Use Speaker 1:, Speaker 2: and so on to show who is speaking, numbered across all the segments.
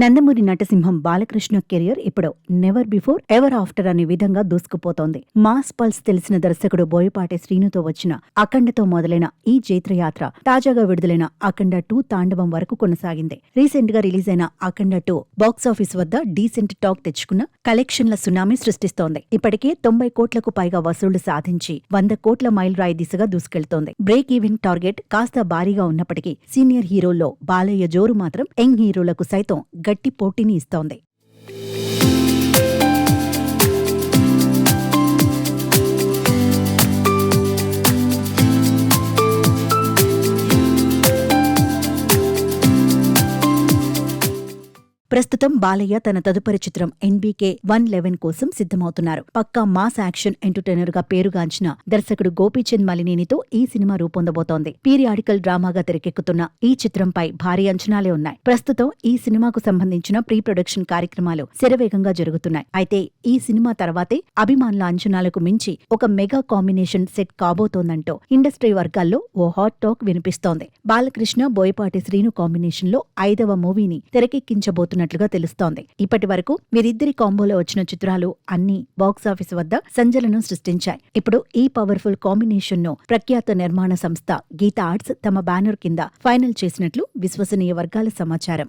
Speaker 1: Nandamuri నటసింహం Balakrishna career ఇప్పుడు never before ever after అనే విధంగా దూసుకుపోతోంది. మాస్ పల్స్ తెలిసిన దర్శకుడు బోయపాటి శ్రీనుతో వచ్చిన అఖండతో మొదలైన ఈ జైత్రయాత్ర తాజాగా విడుదలైన అఖండ 2 తాండవం వరకు కొనసాగింది. రీసెంట్ గా రిలీజ్ అయిన అఖండ 2 బాక్సాఫీస్ వద్ద డీసెంట్ టాక్ తెచ్చుకున్న కలెక్షన్ల సునామీ సృష్టిస్తోంది. ఇప్పటికే 90 కోట్లకు పైగా వసూళ్లు సాధించి 100 కోట్ల మైల్ రాయి దిశగా దూసుకెళ్తోంది. బ్రేక్ ఈవెన్ టార్గెట్ కాస్త భారీగా ఉన్నప్పటికీ సీనియర్ హీరోల్లో బాలయ్య జోరు మాత్రం యంగ్ హీరోలకు సైతం గట్టి పోటీని ఇస్తోంది. ప్రస్తుతం బాలయ్య తన తదుపరి చిత్రం ఎన్బీకే 111 కోసం సిద్ధమవుతున్నారు. పక్కా మాస్ యాక్షన్ ఎంటర్టైనర్ గా పేరుగాంచిన దర్శకుడు గోపీచంద్ మలినేనితో ఈ సినిమా రూపొందబోతోంది. పీరియాడికల్ డ్రామాగా తెరకెక్కుతున్న ఈ చిత్రంపై భారీ అంచనాలే ఉన్నాయి. ప్రస్తుతం ఈ సినిమాకు సంబంధించిన ప్రీ ప్రొడక్షన్ కార్యక్రమాలు శరవేగంగా జరుగుతున్నాయి. అయితే ఈ సినిమా తర్వాతే అభిమానుల అంచనాలకు మించి ఒక మెగా కాంబినేషన్ సెట్ కాబోతోందంటూ ఇండస్ట్రీ వర్గాల్లో ఓ హాట్ టాక్ వినిపిస్తోంది. బాలకృష్ణ బోయపాటి శ్రీను కాంబినేషన్ లో 5వ మూవీని తెరకెక్కించబోతున్నారు తెలుస్తోంది. ఇప్పటి వరకు వీరిద్దరి కాంబోలో వచ్చిన చిత్రాలు అన్ని బాక్సాఫీస్ వద్ద సంచలనం సృష్టించాయి. ఇప్పుడు ఈ పవర్ఫుల్ కాంబినేషన్ ను ప్రఖ్యాత నిర్మాణ సంస్థ గీతా ఆర్ట్స్ తమ బ్యానర్ కింద ఫైనల్ చేసినట్లు విశ్వసనీయ వర్గాల సమాచారం.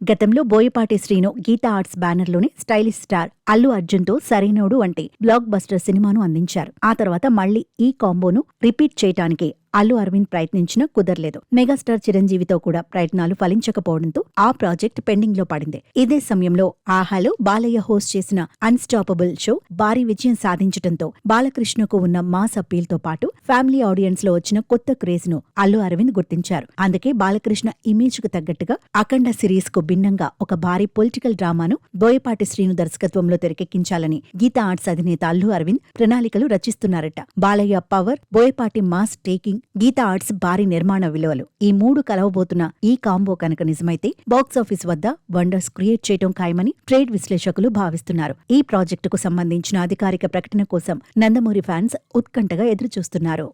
Speaker 1: గతంలో బోయపాటి శ్రీను గీతా ఆర్ట్స్ బ్యానర్లోని స్టైలిష్ స్టార్ అల్లు అర్జున్తో సరైనోడు వంటి బ్లాక్ బస్టర్ సినిమాను అందించారు. ఆ తర్వాత మళ్లీ ఈ కాంబోను రిపీట్ చేయటానికి అల్లు అరవింద్ ప్రయత్నించినా కుదరలేదు. మెగాస్టార్ చిరంజీవితో కూడా ప్రయత్నాలు ఫలించకపోవడంతో ఆ ప్రాజెక్ట్ పెండింగ్ లో పడింది. ఇదే సమయంలో ఆహాలో బాలయ్య హోస్ట్ చేసిన అన్స్టాపబుల్ షో భారీ విజయం సాధించడంతో బాలకృష్ణకు ఉన్న మాస్ అప్పీల్ తో పాటు ఫ్యామిలీ ఆడియన్స్ లో వచ్చిన కొత్త క్రేజ్ ను అల్లు అరవింద్ గుర్తించారు. అందుకే బాలకృష్ణ ఇమేజ్ కు తగ్గట్టుగా అఖండ సిరీస్ కు భిన్నంగా ఒక భారీ పొలిటికల్ డ్రామాను బోయపాటి శ్రీను దర్శకత్వంలో తెరకెక్కించాలని గీతా ఆర్ట్స్ అధినేత అల్లు అరవింద్ ప్రణాళికలు రచిస్తున్నారట. Balayya power, Boyapati mass taking, Geetha Arts భారీ నిర్మాణ విలువలు ఈ 3 కలవబోతున్న ఈ కాంబో కనుక నిజమైతే బాక్సాఫీస్ వద్ద వండర్స్ క్రియేట్ చేయడం ఖాయమని ట్రేడ్ విశ్లేషకులు భావిస్తున్నారు. ఈ ప్రాజెక్టుకు సంబంధించిన అధికారిక ప్రకటన కోసం నందమూరి ఫ్యాన్స్ ఉత్కంఠగా ఎదురుచూస్తున్నారు.